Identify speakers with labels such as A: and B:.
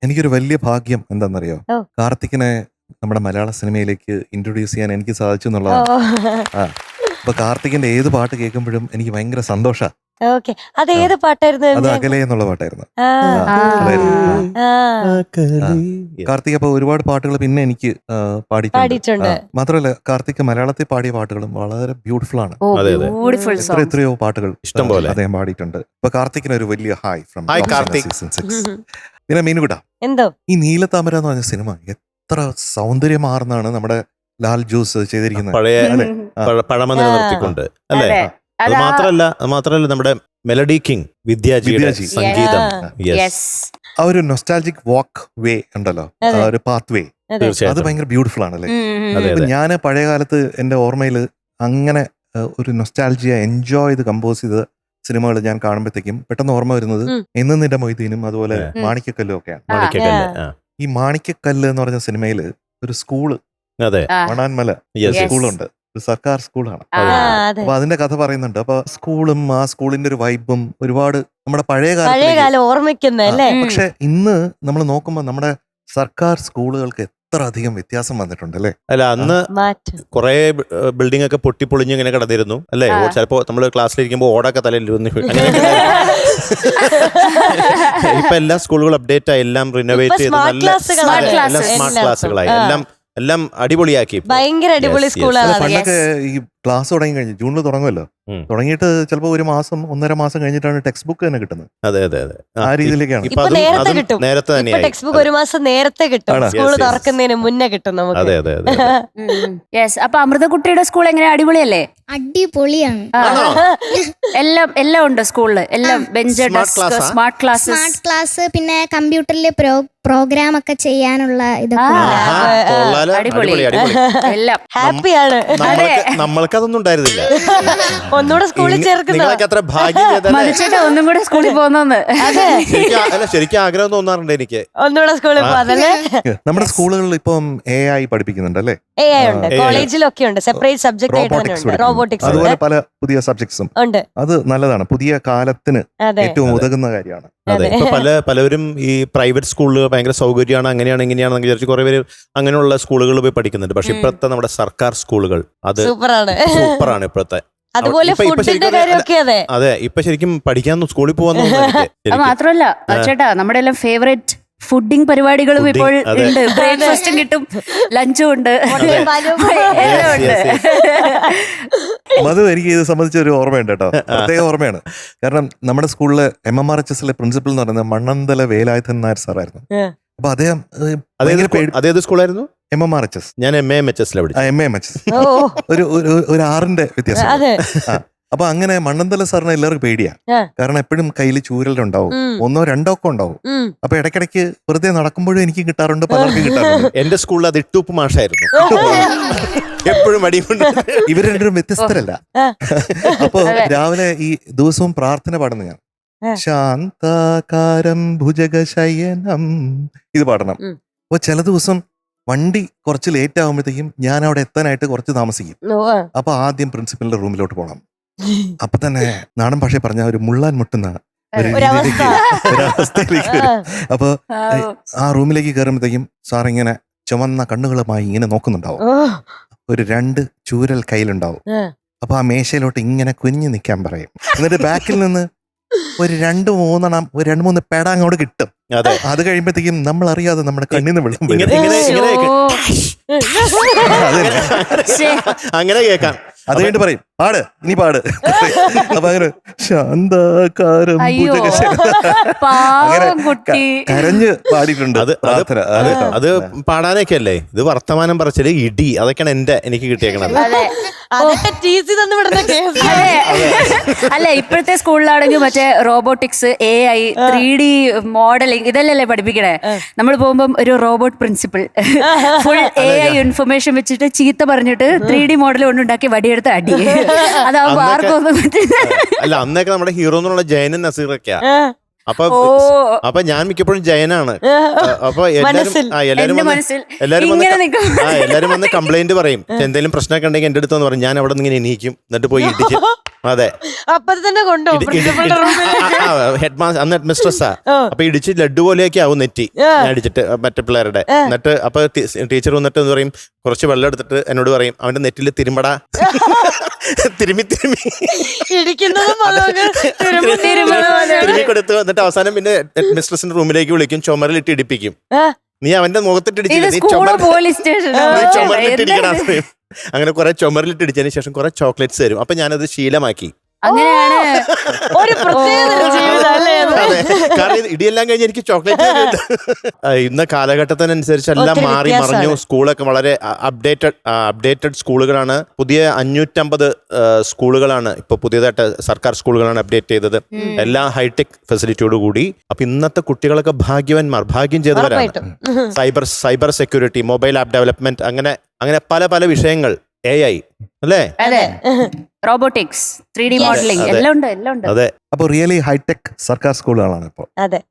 A: എനിക്കൊരു വലിയ ഭാഗ്യം എന്താണെന്നറിയോ?
B: ഓ.
A: കാർത്തിക്കിനെ നമ്മുടെ മലയാള സിനിമയിലേക്ക് ഇൻട്രൊഡ്യൂസ് ചെയ്യാൻ എനിക്ക് സാധിച്ചു എന്നുള്ളതാണ്. ആ അപ്പൊ കാർത്തിക്കിന്റെ ഏത് പാട്ട് കേൾക്കുമ്പോഴും എനിക്ക് ഭയങ്കര സന്തോഷാ.
B: ഓക്കെ, അത് ഏത് പാട്ടായിരുന്നു?
A: അത് അകലെ എന്നുള്ള പാട്ടായിരുന്നു.
B: ആ,
A: അതായിരുന്നു.
B: ആ,
A: കാർത്തിക് അപ്പൊ ഒരുപാട് പാട്ടുകൾ പിന്നെ എനിക്ക് പാടിയിട്ടുണ്ട്.
B: പാടിയിട്ടുണ്ട്.
A: മാത്രമല്ല കാർത്തിക് മലയാളത്തിൽ പാടിയ പാട്ടുകളും വളരെ ബ്യൂട്ടിഫുൾ ആണ്.
C: അതെ, അതെ.
B: ബ്യൂട്ടിഫുൾ
A: എത്രയോ പാട്ടുകൾ
C: ഇഷ്ടം പോലെ.
A: അദ്ദേഹം പാടിയിട്ടുണ്ട്. അപ്പൊ കാർത്തിക്കിന് ഒരു വലിയ hi from
C: Hi, Karthik.
A: Season 6. പിന്നെ മീനുകുട്ട,
B: എന്തോ
A: ഈ നീലത്താമര എന്ന് പറഞ്ഞ സിനിമ എത്ര സൗന്ദര്യമാർന്നാണ് നമ്മുടെ ലാൽ ജോസ് ചെയ്തിരിക്കുന്നത്.
C: പഴയ
A: അല്ലേ?
C: പഴമ നിലനിർത്തിക്കൊണ്ട് അല്ലേ?
D: അതെ.
C: അത് മാത്രല്ല നമ്മുടെ മെലഡി കിങ് വിദ്യാജിയുടെ
A: വിദ്യാജി.
C: സംഗീതം. Yes.
D: യെസ്.
A: ആ ഒരു നൊസ്റ്റാൾജിക് വാക്ക് വേ ഉണ്ടല്ലോ, ആ
B: അതെ.
A: ഒരു പാത്ത് വേ, അത്
C: തീർച്ചയായിട്ടും.
A: ഭയങ്കര ബ്യൂട്ടിഫുൾ ആണല്ലേ.
C: അതെ,
A: അപ്പൊ
C: അതെ.
A: ഞാൻ പഴയ കാലത്ത് എൻ്റെ ഓർമ്മയിൽ അങ്ങനെ ഒരു നൊസ്റ്റാൾജിയ എൻജോയ് ചെയ്ത് കമ്പോസ് ചെയ്ത സിനിമകൾ ഞാൻ കാണുമ്പോഴത്തേക്കും പെട്ടെന്ന് ഓർമ്മ വരുന്നത്
B: ഉം.
A: എന്ന് നിന്റെ മൊയ്തീനും അതുപോലെ
C: ഉം.
A: മാണിക്കക്കല്ലും ഒക്കെയാണ്.
C: മാണിക്കക്കല്ല്. ആ.
A: ഈ മാണിക്കക്കല്ല് എന്ന് പറഞ്ഞ സിനിമയിൽ ഒരു സ്കൂള്
C: അതെ.
A: മണാൻമല
C: Yes.
A: സ്കൂളുണ്ട്, ഒരു സർക്കാർ സ്കൂളാണ്.
B: ആ, അതെ.
A: അപ്പൊ അതിന്റെ കഥ പറയുന്നുണ്ട്. അപ്പൊ സ്കൂളും ആ സ്കൂളിന്റെ ഒരു വൈബും ഒരുപാട് നമ്മുടെ പഴയ
B: പഴയ
A: കാലത്തിലേക്ക്.
B: കാലം ഓർമ്മിക്കുന്ന അല്ലേ?
A: പക്ഷെ ഇന്ന് നമ്മൾ നോക്കുമ്പോൾ നമ്മുടെ സർക്കാർ സ്കൂളുകൾക്ക് എത്ര അധികം വ്യത്യാസം വന്നിട്ടുണ്ട് അല്ലേ.
C: അല്ല, അന്ന്
B: മാറ്റം.
C: കുറെ ബിൽഡിംഗ് ഒക്കെ പൊട്ടിപ്പൊളിഞ്ഞ് ഇങ്ങനെ കിടന്നിരുന്നു അല്ലേ? ചിലപ്പോ നമ്മള് ക്ലാസ്സിലിരിക്കുമ്പോൾ ഓടൊക്കെ തലയിലിരുന്ന് ഇപ്പൊ എല്ലാ സ്കൂളുകളും അപ്ഡേറ്റ് ആയി, എല്ലാം റിനോവേറ്റ് ചെയ്ത്
B: smart
C: നല്ല
B: classകളാണ്.
C: അതെ, എല്ലാം
D: Smart
C: സ്മാർട്ട്
B: classes.
C: ക്ലാസ്സുകളായി,
B: ആ.
C: എല്ലാം അടിപൊളിയാക്കി ഇപ്പൊ.
B: ഭയങ്കര അടിപൊളി
C: Yes, yes.
B: സ്കൂളാണ്.
A: പണ്ടൊക്കെ ഈ ക്ലാസ് തുടങ്ങി കഴിഞ്ഞു, ജൂണിൽ തുടങ്ങുമല്ലോ,
C: ഉം.
A: തുടങ്ങിയിട്ട് ചിലപ്പോൾ ഒരു മാസം 1.5 മാസം കഴിഞ്ഞിട്ടാണ് ടെക്സ്റ്റ് ബുക്ക് തന്നെ കിട്ടുന്നത്.
C: അതെ, അതെ, അതെ.
A: ആ രീതിയിലേക്കാണ്.
C: ഇപ്പൊ
B: ഇപ്പൊ നേരത്തെ കിട്ടും.
C: നേരത്തെ
B: ഇപ്പൊ
C: തന്നെയായി.
B: ടെക്സ്റ്റ് ബുക്ക് ഒരു മാസം നേരത്തെ കിട്ടും.
A: ആണോ?
B: School
C: Yes, yes.
B: തുറക്കുന്നതിന് മുന്നേ കിട്ടും നമുക്ക്.
C: അതെ, അതെ, അതെ.
D: യെസ്. അപ്പൊ അമൃതകുട്ടിയുടെ സ്കൂൾ എങ്ങനെ, അടിപൊളിയല്ലേ?
E: അടിപൊളിയാണ്.
D: ആ. എല്ലാം ഉണ്ട് സ്കൂളില്. എല്ലാം ബെഞ്ച്,
C: Smart
D: ഡെസ്ക്,
C: class ആ?
D: Smart classes.
E: സ്മാർട്ട് ക്ലാസ്, പിന്നെ കമ്പ്യൂട്ടറിൽ പ്രോഗ്രാം ഒക്കെ ചെയ്യാനുള്ള ഇതൊക്കെ ഉണ്ട്.
C: ആഹാ, കൊള്ളാലോ.
D: അടിപൊളി.
C: അടിപൊളി, അടിപൊളി.
D: എല്ലാം
B: ഹാപ്പിയാണ്.
C: നമ്മൾക്കതൊന്നും ഉണ്ടായിരുന്നില്ല.
B: ഒന്നുകൂടെ സ്കൂളിൽ ചേർക്കുന്ന.
C: നിങ്ങളൊക്കെ അത്ര ഭാഗ്യം ചെയ്തല്ലേ?
D: മനുഷ്യന്റെ ഒന്നും കൂടെ സ്കൂളിൽ പോകുന്നോന്ന്.
B: അതെ,
C: ശരിക്കും ആഗ്രഹം തോന്നാറുണ്ട് എനിക്ക്.
B: ഒന്നുകൂടെ സ്കൂളിൽ പോകാതല്ലേ.
A: നമ്മുടെ സ്കൂളുകളിൽ ഇപ്പം AI പഠിപ്പിക്കുന്നുണ്ട് അല്ലേ.
B: AI ഉണ്ട്,
C: AI.
B: കോളേജിലൊക്കെ ഉണ്ട്, സെപ്പറേറ്റ് സബ്ജക്ട് ആയിട്ട് തന്നെ
A: റോബോട്ടിക്സ്
B: ഉണ്ട്. റോബോട്ടിക്സ്
A: അതുപോലെ
B: ഉണ്ട്.
A: പല പുതിയ സബ്ജക്ട്സും
B: ഉണ്ട്.
A: അത് നല്ലതാണ്, പുതിയ കാലത്തിന്
B: അതെ,
A: ഏറ്റവും ഉതകുന്ന കാര്യമാണ്.
C: അതെ, ഇപ്പൊ പലവരും ഈ പ്രൈവറ്റ് സ്കൂളിൽ ഭയങ്കര സൗകര്യമാണ്, അങ്ങനെയാണ് ഇങ്ങനെയാണെന്ന് വിചാരിച്ച് കുറെ പേര് അങ്ങനെയുള്ള സ്കൂളുകളിൽ പോയി പഠിക്കുന്നുണ്ട്. പക്ഷെ ഇപ്പോഴത്തെ നമ്മുടെ സർക്കാർ സ്കൂളുകൾ അത്
B: സൂപ്പറാണ്.
C: സൂപ്പറാണ് ഇപ്പോഴത്തെ.
B: അതുപോലെ
C: ഇപ്പൊ
B: ഫുഡിന്റെ
C: ശരിക്കും
B: കാര്യമൊക്കെ അതെ.
C: അതെ, ഇപ്പൊ ശരിക്കും പഠിക്കാൻ സ്കൂളിൽ പോകാൻ
D: അത് മാത്രമല്ല ചേട്ടാ, നമ്മുടെ എല്ലാം ഫേവറേറ്റ് ഫുഡിംഗ് പരിപാടികളും
C: Fooding,
D: ഇപ്പോൾ
C: അതെ.
D: ഉണ്ട്. ബ്രേക്ക്ഫാസ്റ്റും കിട്ടും, ലഞ്ചും ഉണ്ട്,
B: മുട്ടയും പാലും.
D: എല്ലാം ഉണ്ട്.
A: അത് എനിക്ക് ഇത് സംബന്ധിച്ച ഒരു ഓർമ്മയുണ്ട് കേട്ടോ, പ്രത്യേക ഓർമ്മയാണ്. കാരണം നമ്മുടെ സ്കൂളിലെ MMRHSലെ പ്രിൻസിപ്പൽ എന്ന് പറയുന്നത് മണ്ണന്തല വേലായുധൻ നായർ സാറായിരുന്നു. അപ്പൊ അദ്ദേഹം
C: അതേത് സ്കൂളായിരുന്നു?
A: MMRHS,
C: ഞാൻ MAMHS പഠിച്ചു.
A: MAMHS,
B: ഓ,
A: ഒരു 6ന്റെ വ്യത്യാസം.
B: അതെ.
A: അപ്പൊ അങ്ങനെ മണ്ണന്തല സാറിന് എല്ലാവർക്കും പേടിയാ.
B: ആ.
A: കാരണം എപ്പോഴും കയ്യിൽ ചൂരലുണ്ടാവും,
B: ഉം.
A: 1 or 2 ഒക്കെ ഉണ്ടാവും.
B: ഉം.
A: അപ്പൊ ഇടയ്ക്കിടയ്ക്ക് വെറുതെ നടക്കുമ്പോഴും എനിക്ക് കിട്ടാറുണ്ട്, പലർക്കും കിട്ടാറുണ്ട്.
C: എന്റെ സ്കൂളിൽ അത് ഇട്ടൂപ്പ് മാഷായിരുന്നു. എപ്പോഴും അടിയുണ്ട്.
A: ഇവർ രണ്ടും വ്യത്യസ്തരല്ല.
B: ആ.
A: അപ്പൊ രാവിലെ ഈ ദിവസവും പ്രാർത്ഥന പാടുന്ന ഞാൻ
B: ആ.
A: ശാന്താകാരം ഭുജഗശയനം ഇത് പാടണം.
B: ഉം.
A: അപ്പൊ ചില ദിവസം വണ്ടി കുറച്ച് ലേറ്റ് ആകുമ്പോഴത്തേക്കും ഞാൻ അവിടെ എത്താനായിട്ട് കുറച്ച് താമസിക്കും.
B: ഓ, ആ.
A: അപ്പൊ ആദ്യം പ്രിൻസിപ്പലിന്റെ റൂമിലോട്ട് പോകണം. അപ്പൊ തന്നെ നാടൻ ഭാഷ പറഞ്ഞ ഒരു മുള്ളാൻ മുട്ടുന്ന ഒരു
B: ഒരവസ്ഥ.
A: ഒരവസ്ഥയിലേക്ക് വരും. അപ്പൊ ആ റൂമിലേക്ക് കയറുമ്പോഴത്തേക്കും സാർ ഇങ്ങനെ ചുവന്ന കണ്ണുകളുമായി ഇങ്ങനെ നോക്കുന്നുണ്ടാവും.
B: ഓ,
A: ഒരു 2 ചൂരൽ കയ്യിലുണ്ടാവും.
B: ആ.
A: അപ്പൊ ആ മേശയിലോട്ട് ഇങ്ങനെ കുനിഞ്ഞു നിൽക്കാൻ പറയും. എന്നിട്ട് ബാക്കിൽ നിന്ന് ഒരു 2-3 പേട അങ്ങോട്ട് കിട്ടും.
C: അതെ,
A: അത് കഴിയുമ്പോഴത്തേക്കും നമ്മൾ അറിയാതെ നമ്മുടെ കണ്ണിന്ന് വെള്ളം വരും.
C: അങ്ങനെ കേൾക്കാം.
A: അത് കഴിഞ്ഞിട്ട് പറയും പാട്, ഇനി പാട്. അപ്പൊ അങ്ങനെ ശാന്താകാരം
D: അയ്യോ,
A: ഭുജഗശയനം.
D: പാവം കുട്ടി.
A: കരഞ്ഞ് പാടിയിട്ടുണ്ട്
C: അത്
A: പ്രാർത്ഥന.
C: അത് പാടാനൊക്കെ അല്ലേ, ഇത് വർത്തമാനം പറച്ചില്, ഇടി, അതൊക്കെയാണ് എനിക്ക് കിട്ടിയേക്കണത്.
D: അതെ.
B: അതൊക്കെ ടീസി തന്നു വിടുന്ന കേസ്.
D: അല്ല, ഇപ്പോഴത്തെ സ്കൂളിലാണെങ്കിൽ മറ്റേ റോബോട്ടിക്സ്, AI, 3D മോഡലിംഗ്, ഇതല്ലേ പഠിപ്പിക്കണേ. നമ്മൾ പോകുമ്പോൾ ഒരു robot principal full AI information വെച്ചിട്ട് ചീത്ത പറഞ്ഞിട്ട് 3D മോഡൽ കൊണ്ടുണ്ടാക്കി വടിയെടുത്ത് അടി. അതാവുമ്പോ ആർക്കും ഒന്നും പറ്റില്ല.
C: അല്ല, അന്നൊക്കെ നമ്മുടെ ഹീറോ എന്നുള്ള ജയനും നസീറൊക്കെയാ. അപ്പൊ
D: ഓ
C: അപ്പൊ ഞാൻ മിക്കപ്പോഴും ജയനാണ്. അപ്പൊ
B: മനസ്സിൽ.
D: എന്റെ മനസ്സിൽ
C: എല്ലാരും
D: ഇങ്ങനെ നിൽക്കും.
C: എല്ലാരും വന്ന് കംപ്ലൈന്റ് പറയും. എന്തെങ്കിലും പ്രശ്നമൊക്കെ ഉണ്ടെങ്കിൽ എന്റെ അടുത്ത് പറയും. ഞാൻ അവിടെ നിന്ന് ഇങ്ങനെ എണീക്കും, എന്നിട്ട് പോയി ഇടിച്ച്. അതെ,
B: അപ്പൊ തന്നെ കൊണ്ടോ പ്രിൻസിപ്പളുടെ റൂമിൽ
C: ഹെഡ് മാസ്റ്റർ അന്ന് ഹെഡ് മിസ്ട്രസ് അപ്പൊ ഇടിച്ച് ലഡ്ഡു പോലെയൊക്കെ ആവും നെറ്റി ഞാൻ ഇടിച്ചിട്ട് മറ്റേ പിള്ളേരുടെ. എന്നിട്ട് അപ്പൊ ടീച്ചർ വന്നിട്ട് എന്ന് പറയും, കുറച്ച് വെള്ളം എടുത്തിട്ട് എന്നോട് പറയും, അവന്റെ നെറ്റിൽ തിരുമ്പടാ. തിരുമ്മി
B: ഇടിക്കുന്നതും
C: തിരുമ്മി കൊടുത്തു. എന്നിട്ട് അവസാനം പിന്നെ ഹെഡ് മിസ്ട്രസിന്റെ റൂമിലേക്ക് വിളിക്കും, ചുമരിലിട്ട് ഇടിപ്പിക്കും. നീ അവന്റെ മുഖത്തിട്ട്
D: ഇത്
C: ഇടിച്ചില്ല, നീ
D: സ്കൂളോ പോലീസ് സ്റ്റേഷൻ
C: ചുമരിലിട്ട് ഇടിക്കണം. അങ്ങനെ കുറെ ചുമരിലിട്ട് ഇടിച്ചതിന് ശേഷം കുറെ ചോക്ലേറ്റ്സ് തരും. അപ്പൊ ഞാനത് ശീലമാക്കി.
D: അങ്ങനെയാണ്.
B: ഒരു പ്രത്യേക ജീവിതം അല്ലേ അത്?
C: അതെ, കാരണം ഇത് ഇടിയെല്ലാം കഴിഞ്ഞ് എനിക്ക് ചോക്ലേറ്റ് ഇന്ന കാലഘട്ടത്തിനനുസരിച്ച് എല്ലാം
B: ഒത്തിരി
C: മാറി
B: വ്യത്യാസമാണ്.
C: മറിഞ്ഞു. സ്കൂളൊക്കെ വളരെ അപ്ഡേറ്റഡ് സ്കൂളുകളാണ്. പുതിയ 550 സ്കൂളുകളാണ് ഇപ്പൊ പുതിയതായിട്ട് സർക്കാർ സ്കൂളുകളാണ് അപ്ഡേറ്റ് ചെയ്തത്. എല്ലാം ഹൈടെക് ഫെസിലിറ്റിയോട് കൂടി. അപ്പൊ ഇന്നത്തെ കുട്ടികളൊക്കെ ഭാഗ്യം ചെയ്തവരാണ്. Cyber security, mobile app development, അങ്ങനെ പല വിഷയങ്ങൾ, AI അല്ലേ?
D: അതെ, റോബോട്ടിക്സ്, 3D മോഡലിംഗ് എല്ലാം ഉണ്ട്.
C: അതെ.
A: അപ്പൊ റിയലി ഹൈടെക് സർക്കാർ സ്കൂളുകളാണ് ഇപ്പോൾ.
B: അതെ.